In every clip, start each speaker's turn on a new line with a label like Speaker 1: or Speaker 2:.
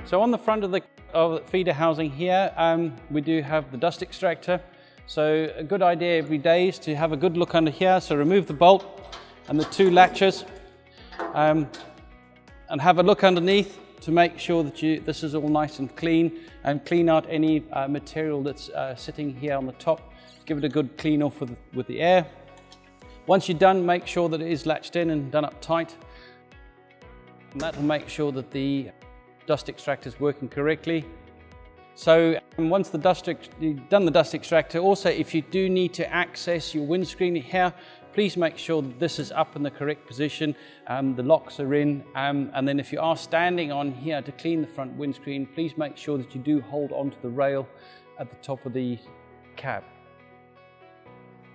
Speaker 1: So on the front of the feeder housing here, we do have the dust extractor. So a good idea every day is to have a good look under here. So remove the bolt and the two latches and have a look underneath to make sure that this is all nice and clean out any material that's sitting here on the top. Give it a good clean off with the air. Once you're done, make sure that it is latched in and done up tight. And that will make sure that the dust extractor is working correctly. So once you've done the dust extractor, also if you do need to access your windscreen here, please make sure that this is up in the correct position, the locks are in, and then if you are standing on here to clean the front windscreen, please make sure that you do hold onto the rail at the top of the cab.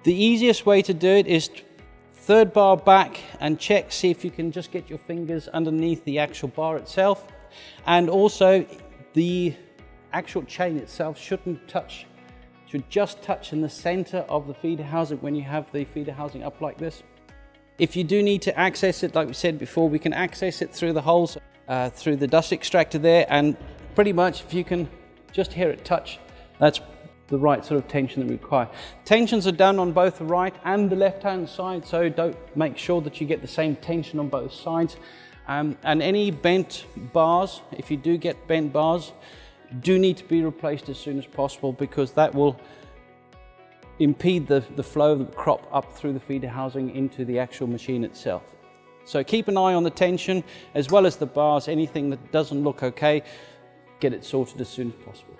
Speaker 1: The easiest way to do it is third bar back and check, see if you can just get your fingers underneath the actual bar itself. And also the actual chain itself should just touch in the center of the feeder housing when you have the feeder housing up like this. If you do need to access it, like we said before, we can access it through the holes, through the dust extractor there, and pretty much if you can just hear it touch, that's the right sort of tension that we require. Tensions are done on both the right and the left hand side, so make sure that you get the same tension on both sides. And any bent bars, if you do get bent bars, do need to be replaced as soon as possible, because that will impede the flow of the crop up through the feeder housing into the actual machine itself. So keep an eye on the tension as well as the bars. Anything that doesn't look okay, get it sorted as soon as possible.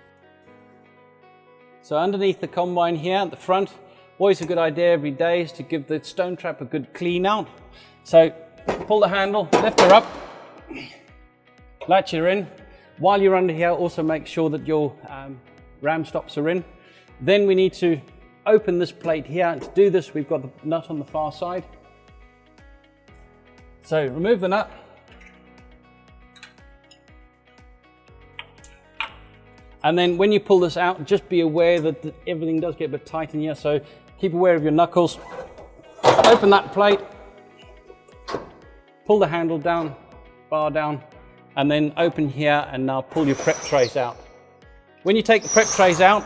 Speaker 1: So underneath the combine here at the front, always a good idea every day is to give the stone trap a good clean out. So pull the handle, lift her up, latch her in. While you're under here, also make sure that your ram stops are in. Then we need to open this plate here. And to do this, we've got the nut on the far side. So remove the nut. And then when you pull this out, just be aware that everything does get a bit tight in here. So keep aware of your knuckles. Open that plate. Pull the handle down, bar down. And then open here and now pull your prep trays out. When you take the prep trays out,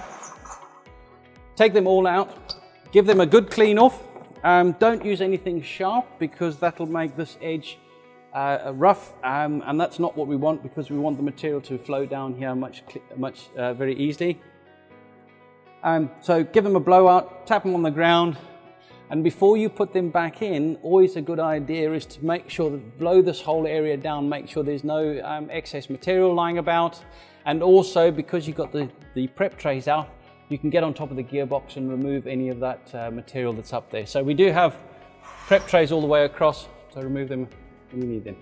Speaker 1: take them all out, give them a good clean off. Don't use anything sharp because that'll make this edge rough, and that's not what we want, because we want the material to flow down here very easily. So give them a blowout, tap them on the ground. And before you put them back in, always a good idea is to make sure that blow this whole area down, make sure there's no excess material lying about. And also, because you've got the prep trays out, you can get on top of the gearbox and remove any of that material that's up there. So we do have prep trays all the way across, so remove them when you need them.